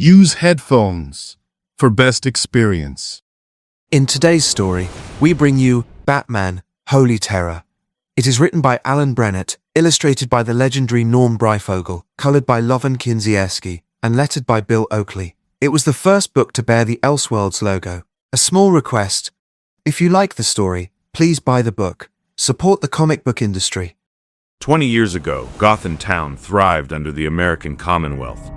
Use headphones for best experience. In today's story, we bring you Batman, Holy Terror. It is written by Alan Brennert, illustrated by the legendary Norm Breyfogle, colored by Lovan Kinzierski, and lettered by Bill Oakley. It was the first book to bear the Elseworlds logo. A small request: if you like the story, please buy the book. Support the comic book industry. 20 years ago, Gotham town thrived under the American Commonwealth,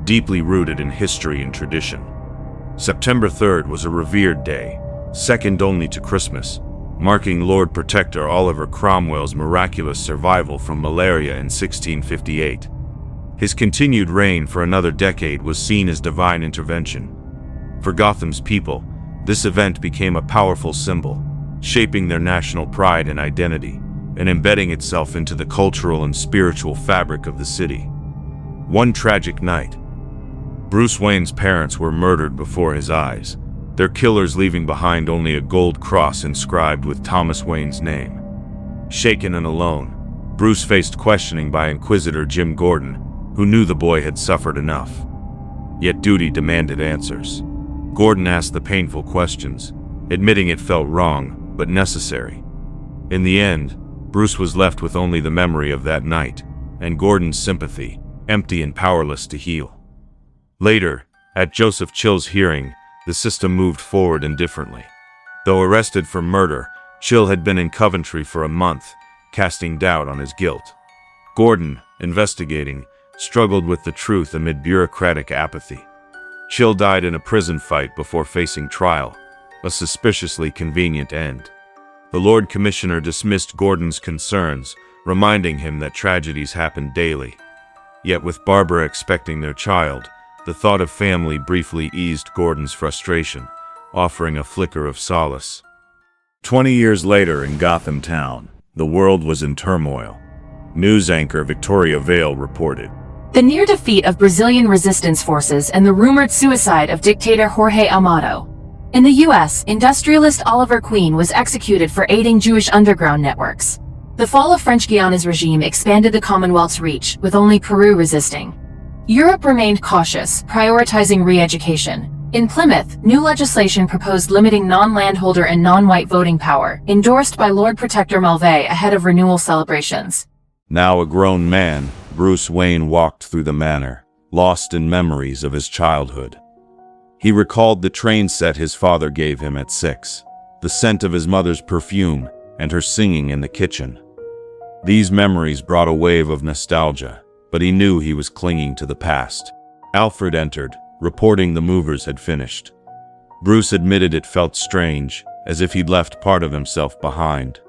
deeply rooted in history and tradition. September 3rd was a revered day, second only to Christmas, marking Lord Protector Oliver Cromwell's miraculous survival from malaria in 1658. His continued reign for another decade was seen as divine intervention. For Gotham's people, this event became a powerful symbol, shaping their national pride and identity, and embedding itself into the cultural and spiritual fabric of the city. One tragic night, Bruce Wayne's parents were murdered before his eyes, their killers leaving behind only a gold cross inscribed with Thomas Wayne's name. Shaken and alone, Bruce faced questioning by Inquisitor Jim Gordon, who knew the boy had suffered enough. Yet duty demanded answers. Gordon asked the painful questions, admitting it felt wrong, but necessary. In the end, Bruce was left with only the memory of that night, and Gordon's sympathy, empty and powerless to heal. Later, at Joseph Chill's hearing, the system moved forward indifferently. Though arrested for murder, Chill had been in Coventry for a month, casting doubt on his guilt. Gordon, investigating, struggled with the truth amid bureaucratic apathy. Chill died in a prison fight before facing trial, a suspiciously convenient end. The Lord Commissioner dismissed Gordon's concerns, reminding him that tragedies happen daily. Yet with Barbara expecting their child, the thought of family briefly eased Gordon's frustration, offering a flicker of solace. 20 years later in Gotham town, the world was in turmoil. News anchor Victoria Vale reported, "The near defeat of Brazilian resistance forces and the rumored suicide of dictator Jorge Amado. In the US, industrialist Oliver Queen was executed for aiding Jewish underground networks. The fall of French Guiana's regime expanded the Commonwealth's reach, with only Peru resisting. Europe remained cautious, prioritizing re-education. In Plymouth, new legislation proposed limiting non-landholder and non-white voting power, endorsed by Lord Protector Malvé ahead of renewal celebrations." Now a grown man, Bruce Wayne walked through the manor, lost in memories of his childhood. He recalled the train set his father gave him at 6, the scent of his mother's perfume, and her singing in the kitchen. These memories brought a wave of nostalgia, but he knew he was clinging to the past. Alfred entered, reporting the movers had finished. Bruce admitted it felt strange, as if he'd left part of himself behind.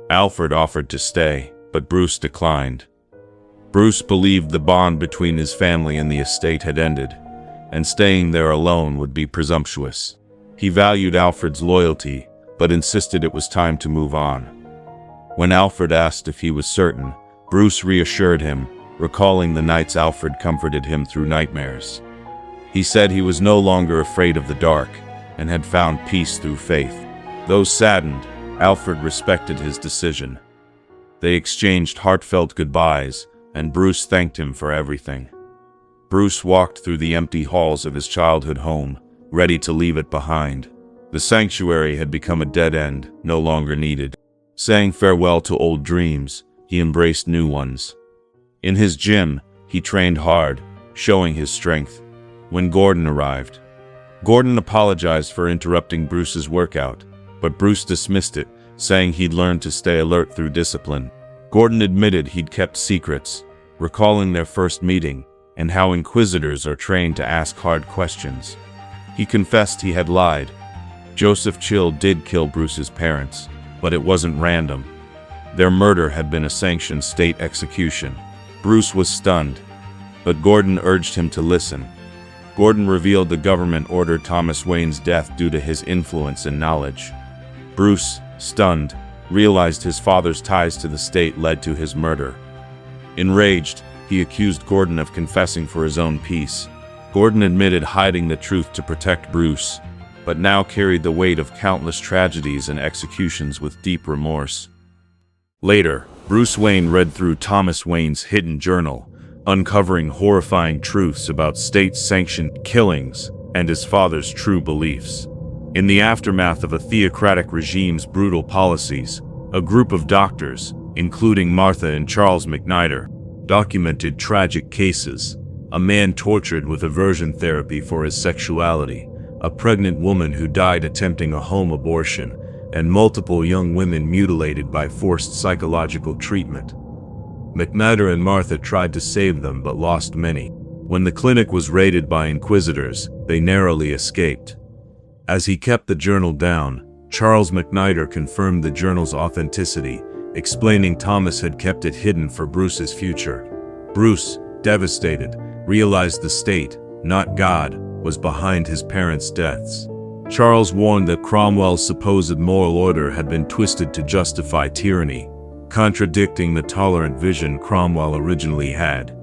Alfred offered to stay, but Bruce declined. Bruce believed the bond between his family and the estate had ended, and staying there alone would be presumptuous. He valued Alfred's loyalty, but insisted it was time to move on. When Alfred asked if he was certain, Bruce reassured him, recalling the nights Alfred comforted him through nightmares. He said he was no longer afraid of the dark, and had found peace through faith. Though saddened, Alfred respected his decision. They exchanged heartfelt goodbyes, and Bruce thanked him for everything. Bruce walked through the empty halls of his childhood home, ready to leave it behind. The sanctuary had become a dead end, no longer needed. Saying farewell to old dreams, he embraced new ones. In his gym, he trained hard, showing his strength. When Gordon arrived, Gordon apologized for interrupting Bruce's workout, but Bruce dismissed it, saying he'd learned to stay alert through discipline. Gordon admitted he'd kept secrets, recalling their first meeting, and how inquisitors are trained to ask hard questions. He confessed he had lied. Joseph Chill did kill Bruce's parents, but it wasn't random. Their murder had been a sanctioned state execution. Bruce was stunned, but Gordon urged him to listen. Gordon revealed the government ordered Thomas Wayne's death due to his influence and knowledge. Bruce, stunned, realized his father's ties to the state led to his murder. Enraged, he accused Gordon of confessing for his own peace. Gordon admitted hiding the truth to protect Bruce, but now carried the weight of countless tragedies and executions with deep remorse. Later, Bruce Wayne read through Thomas Wayne's hidden journal, uncovering horrifying truths about state-sanctioned killings and his father's true beliefs. In the aftermath of a theocratic regime's brutal policies, a group of doctors, including Martha and Charles McNider, documented tragic cases: a man tortured with aversion therapy for his sexuality, a pregnant woman who died attempting a home abortion, and multiple young women mutilated by forced psychological treatment. McNider and Martha tried to save them but lost many. When the clinic was raided by inquisitors, they narrowly escaped. As he kept the journal down, Charles McNider confirmed the journal's authenticity, explaining Thomas had kept it hidden for Bruce's future. Bruce, devastated, realized the state, not God, was behind his parents' deaths. Charles warned that Cromwell's supposed moral order had been twisted to justify tyranny, contradicting the tolerant vision Cromwell originally had.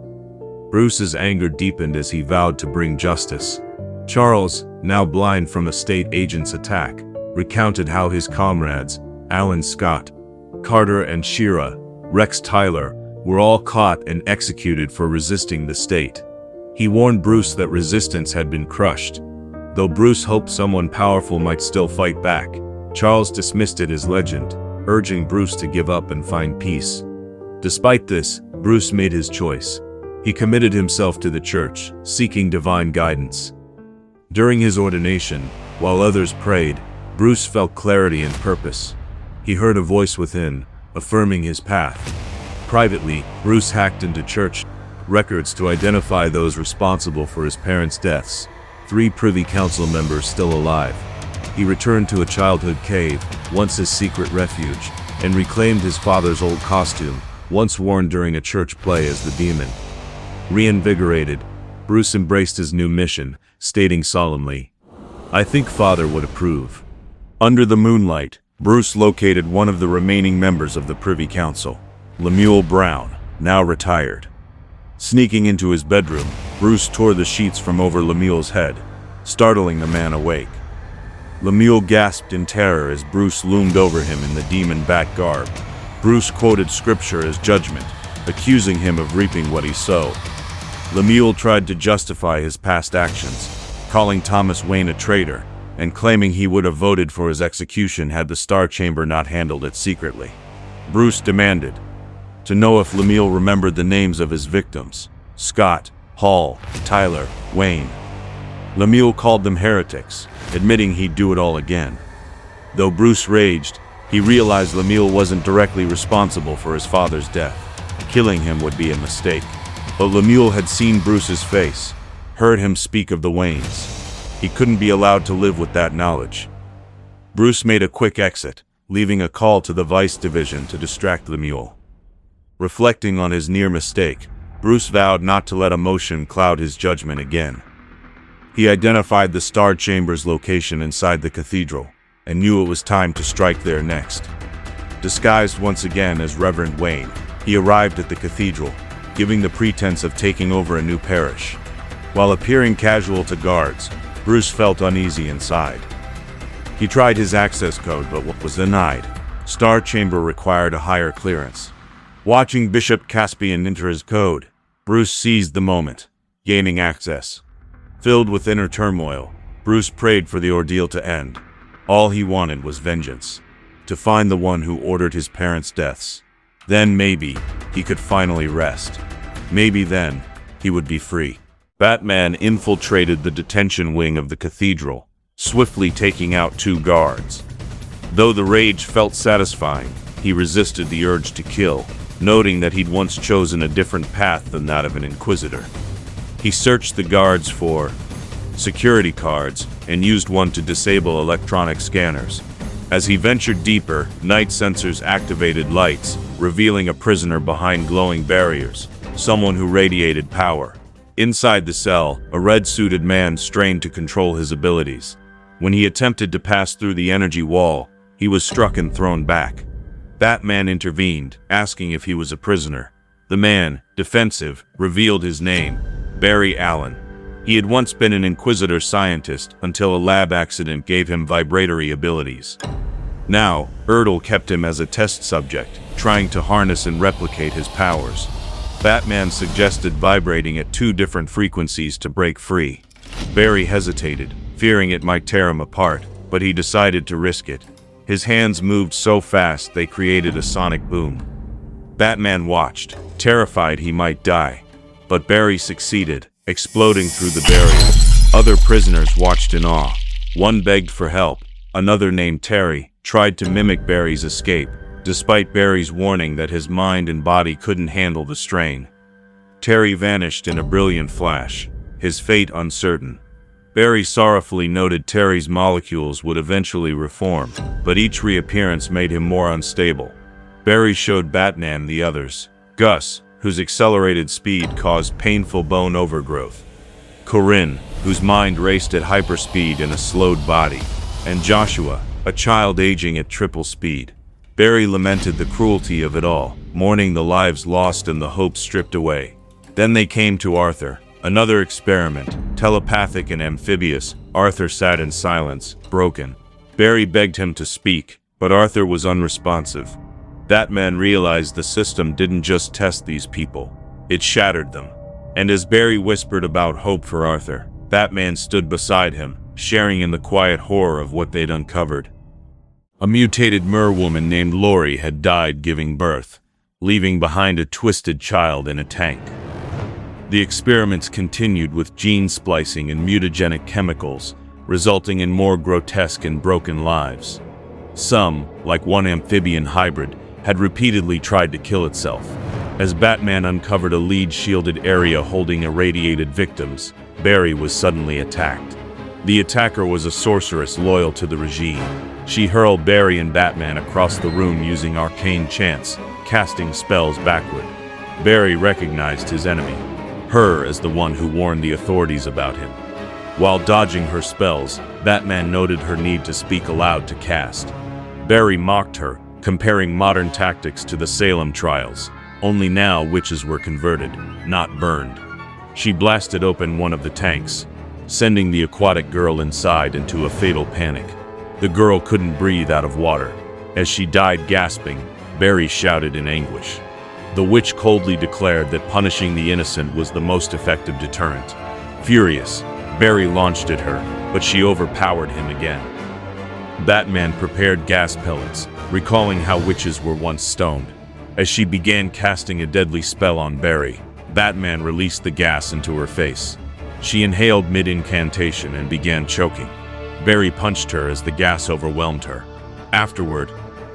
Bruce's anger deepened as he vowed to bring justice. Charles, now blind from a state agent's attack, recounted how his comrades, Alan Scott, Carter and Shira, Rex Tyler, were all caught and executed for resisting the state. He warned Bruce that resistance had been crushed. Though Bruce hoped someone powerful might still fight back, Charles dismissed it as legend, urging Bruce to give up and find peace. Despite this, Bruce made his choice. He committed himself to the church, seeking divine guidance. During his ordination, while others prayed, Bruce felt clarity and purpose. He heard a voice within, affirming his path. Privately, Bruce hacked into church records to identify those responsible for his parents' deaths, 3 Privy Council members still alive. He returned to a childhood cave, once his secret refuge, and reclaimed his father's old costume, once worn during a church play as the demon. Reinvigorated, Bruce embraced his new mission, stating solemnly, "I think Father would approve." Under the moonlight, Bruce located one of the remaining members of the Privy Council, Lemuel Brown, now retired. Sneaking into his bedroom, Bruce tore the sheets from over Lemuel's head, startling the man awake. Lemuel gasped in terror as Bruce loomed over him in the demon bat garb. Bruce quoted scripture as judgment, accusing him of reaping what he sowed. Lemuel tried to justify his past actions, calling Thomas Wayne a traitor, and claiming he would have voted for his execution had the Star Chamber not handled it secretly. Bruce demanded to know if Lemuel remembered the names of his victims: Scott, Hall, Tyler, Wayne. Lemuel called them heretics, admitting he'd do it all again. Though Bruce raged, he realized Lemuel wasn't directly responsible for his father's death. Killing him would be a mistake. But Lemuel had seen Bruce's face, heard him speak of the Waynes. He couldn't be allowed to live with that knowledge. Bruce made a quick exit, leaving a call to the Vice Division to distract Lemuel. Reflecting on his near mistake, Bruce vowed not to let emotion cloud his judgment again. He identified the Star Chamber's location inside the cathedral, and knew it was time to strike there next. Disguised once again as Reverend Wayne, he arrived at the cathedral, giving the pretense of taking over a new parish. While appearing casual to guards, Bruce felt uneasy inside. He tried his access code but was denied. Star Chamber required a higher clearance. Watching Bishop Caspian enter his code, Bruce seized the moment, gaining access. Filled with inner turmoil, Bruce prayed for the ordeal to end. All he wanted was vengeance, to find the one who ordered his parents' deaths. Then maybe he could finally rest. Maybe then he would be free. Batman infiltrated the detention wing of the cathedral, swiftly taking out 2 guards. Though the rage felt satisfying, he resisted the urge to kill, noting that he'd once chosen a different path than that of an inquisitor. He searched the guards for security cards and used one to disable electronic scanners. As he ventured deeper, night sensors activated lights, revealing a prisoner behind glowing barriers, someone who radiated power. Inside the cell, a red-suited man strained to control his abilities. When he attempted to pass through the energy wall, he was struck and thrown back. Batman intervened, asking if he was a prisoner. The man, defensive, revealed his name, Barry Allen. He had once been an Inquisitor scientist until a lab accident gave him vibratory abilities. Now, Erdl kept him as a test subject, trying to harness and replicate his powers. Batman suggested vibrating at 2 different frequencies to break free. Barry hesitated, fearing it might tear him apart, but he decided to risk it. His hands moved so fast they created a sonic boom. Batman watched, terrified he might die. But Barry succeeded, exploding through the barrier. Other prisoners watched in awe. One begged for help. Another, named Terry, tried to mimic Barry's escape, despite Barry's warning that his mind and body couldn't handle the strain. Terry vanished in a brilliant flash, his fate uncertain. Barry sorrowfully noted Terry's molecules would eventually reform, but each reappearance made him more unstable. Barry showed Batman the others: Gus, whose accelerated speed caused painful bone overgrowth; Corinne, whose mind raced at hyperspeed in a slowed body; and Joshua, a child aging at triple speed. Barry lamented the cruelty of it all, mourning the lives lost and the hope stripped away. Then they came to Arthur. Another experiment, telepathic and amphibious. Arthur sat in silence, broken. Barry begged him to speak, but Arthur was unresponsive. Batman realized the system didn't just test these people, it shattered them. And as Barry whispered about hope for Arthur, Batman stood beside him, sharing in the quiet horror of what they'd uncovered. A mutated merwoman named Lori had died giving birth, leaving behind a twisted child in a tank. The experiments continued with gene splicing and mutagenic chemicals, resulting in more grotesque and broken lives. Some, like one amphibian hybrid, had repeatedly tried to kill itself. As Batman uncovered a lead-shielded area holding irradiated victims, Barry was suddenly attacked. The attacker was a sorceress loyal to the regime. She hurled Barry and Batman across the room using arcane chants, casting spells backward. Barry recognized his enemy, her as the one who warned the authorities about him. While dodging her spells, Batman noted her need to speak aloud to cast. Barry mocked her, comparing modern tactics to the Salem trials, only now witches were converted, not burned. She blasted open one of the tanks, sending the aquatic girl inside into a fatal panic. The girl couldn't breathe out of water. As she died gasping, Barry shouted in anguish. The witch coldly declared that punishing the innocent was the most effective deterrent. Furious, Barry launched at her, but she overpowered him again. Batman prepared gas pellets, recalling how witches were once stoned. As she began casting a deadly spell on Barry, Batman released the gas into her face. She inhaled mid-incantation and began choking. Barry punched her as the gas overwhelmed her. Afterward,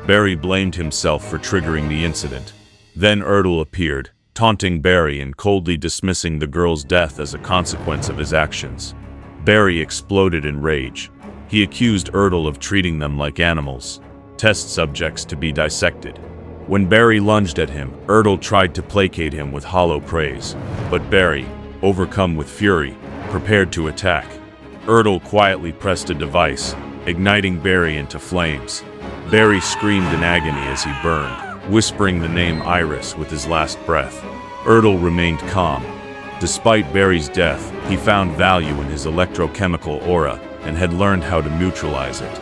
Barry blamed himself for triggering the incident. Then Erdl appeared, taunting Barry and coldly dismissing the girl's death as a consequence of his actions. Barry exploded in rage. He accused Erdl of treating them like animals, test subjects to be dissected. When Barry lunged at him, Erdl tried to placate him with hollow praise, but Barry, overcome with fury, prepared to attack. Erdl quietly pressed a device, igniting Barry into flames. Barry screamed in agony as he burned, whispering the name Iris with his last breath. Erdl remained calm. Despite Barry's death, he found value in his electrochemical aura and had learned how to neutralize it.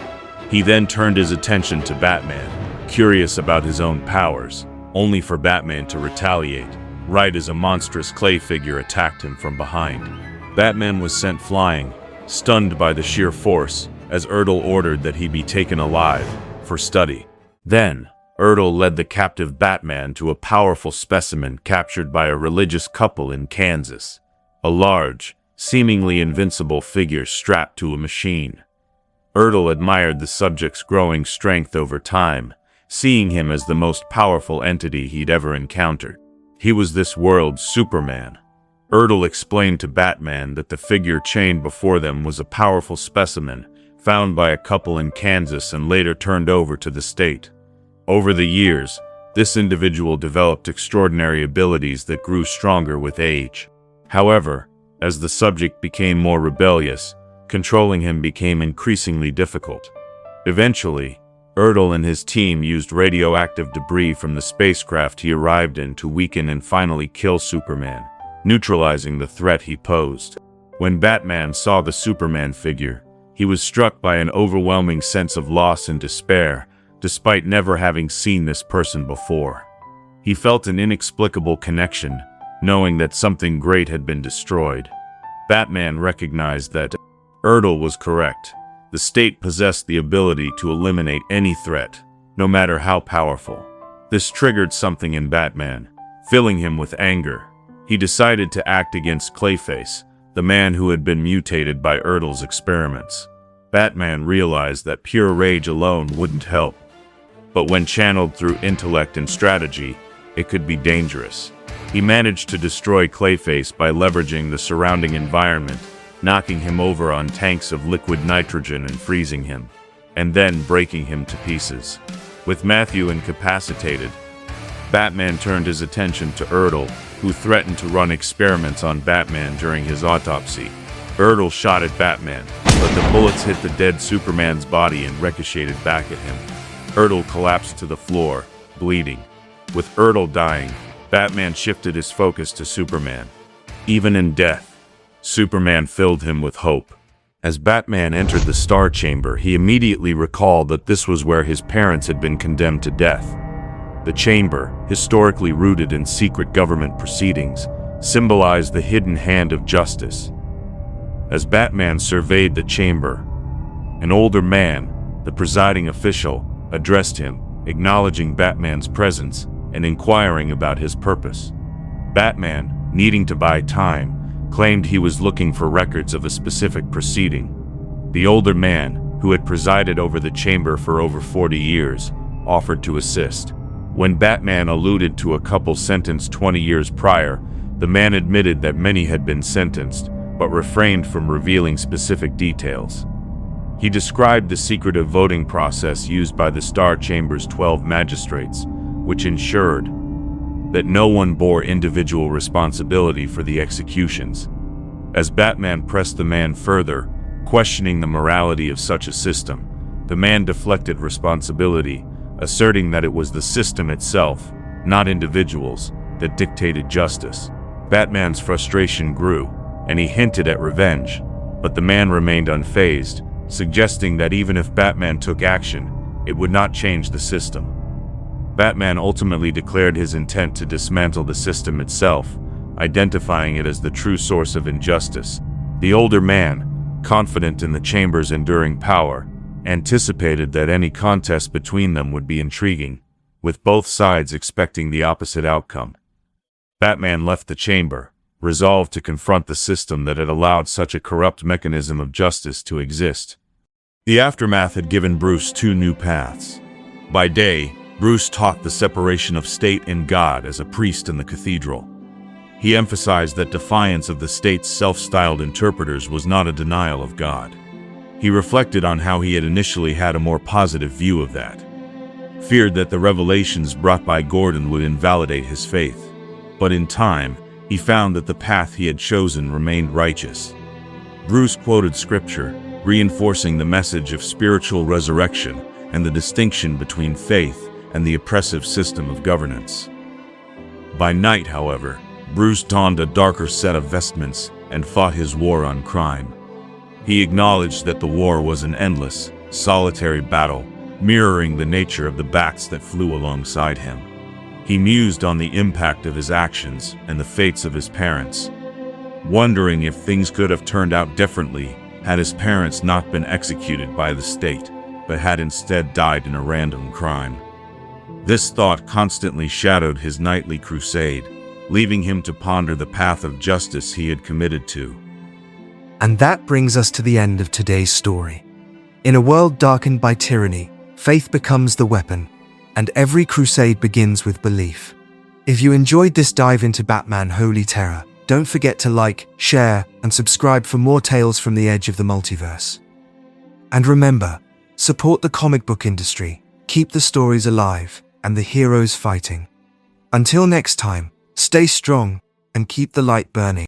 He then turned his attention to Batman, curious about his own powers, only for Batman to retaliate, right as a monstrous clay figure attacked him from behind. Batman was sent flying, stunned by the sheer force, as Erdl ordered that he be taken alive, for study. Then, Erdl led the captive Batman to a powerful specimen captured by a religious couple in Kansas, a large, seemingly invincible figure strapped to a machine. Erdl admired the subject's growing strength over time, seeing him as the most powerful entity he'd ever encountered. He was this world's Superman. Erdl explained to Batman that the figure chained before them was a powerful specimen found by a couple in Kansas and later turned over to the state. Over the years, this individual developed extraordinary abilities that grew stronger with age. However, as the subject became more rebellious, controlling him became increasingly difficult. Eventually, Erdl and his team used radioactive debris from the spacecraft he arrived in to weaken and finally kill Superman, neutralizing the threat he posed. When Batman saw the Superman figure, he was struck by an overwhelming sense of loss and despair, despite never having seen this person before. He felt an inexplicable connection, knowing that something great had been destroyed. Batman recognized that Erdl was correct. The state possessed the ability to eliminate any threat, no matter how powerful. This triggered something in Batman, filling him with anger. He decided to act against Clayface, the man who had been mutated by Erdl's experiments. Batman realized that pure rage alone wouldn't help, but when channeled through intellect and strategy, it could be dangerous. He managed to destroy Clayface by leveraging the surrounding environment, knocking him over on tanks of liquid nitrogen and freezing him, and then breaking him to pieces. With Matthew incapacitated, Batman turned his attention to Erdl, who threatened to run experiments on Batman during his autopsy. Erdl shot at Batman, but the bullets hit the dead Superman's body and ricocheted back at him. Erdl collapsed to the floor, bleeding. With Erdl dying, Batman shifted his focus to Superman. Even in death, Superman filled him with hope. As Batman entered the Star Chamber, he immediately recalled that this was where his parents had been condemned to death. The chamber, historically rooted in secret government proceedings, symbolized the hidden hand of justice. As Batman surveyed the chamber, an older man, the presiding official, addressed him, acknowledging Batman's presence and inquiring about his purpose. Batman, needing to buy time, claimed he was looking for records of a specific proceeding. The older man, who had presided over the chamber for over 40 years, offered to assist. When Batman alluded to a couple sentenced 20 years prior, the man admitted that many had been sentenced, but refrained from revealing specific details. He described the secretive voting process used by the Star Chamber's 12 magistrates, which ensured that no one bore individual responsibility for the executions. As Batman pressed the man further, questioning the morality of such a system, the man deflected responsibility, asserting that it was the system itself, not individuals, that dictated justice. Batman's frustration grew, and he hinted at revenge, but the man remained unfazed, suggesting that even if Batman took action, it would not change the system. Batman ultimately declared his intent to dismantle the system itself, identifying it as the true source of injustice. The older man, confident in the chamber's enduring power, anticipated that any contest between them would be intriguing, with both sides expecting the opposite outcome. Batman left the chamber, resolved to confront the system that had allowed such a corrupt mechanism of justice to exist. The aftermath had given Bruce two new paths. By day, Bruce taught the separation of state and God as a priest in the cathedral. He emphasized that defiance of the state's self-styled interpreters was not a denial of God. He reflected on how he had initially had a more positive view of that, feared that the revelations brought by Gordon would invalidate his faith. But in time, he found that the path he had chosen remained righteous. Bruce quoted scripture, reinforcing the message of spiritual resurrection and the distinction between faith and the oppressive system of governance. By night, however, Bruce donned a darker set of vestments and fought his war on crime. He acknowledged that the war was an endless, solitary battle, mirroring the nature of the bats that flew alongside him. He mused on the impact of his actions and the fates of his parents, wondering if things could have turned out differently had his parents not been executed by the state, but had instead died in a random crime. This thought constantly shadowed his nightly crusade, leaving him to ponder the path of justice he had committed to. And that brings us to the end of today's story. In a world darkened by tyranny, faith becomes the weapon, and every crusade begins with belief. If you enjoyed this dive into Batman Holy Terror, don't forget to like, share, and subscribe for more tales from the edge of the multiverse. And remember, support the comic book industry, keep the stories alive, and the heroes fighting. Until next time, stay strong and keep the light burning.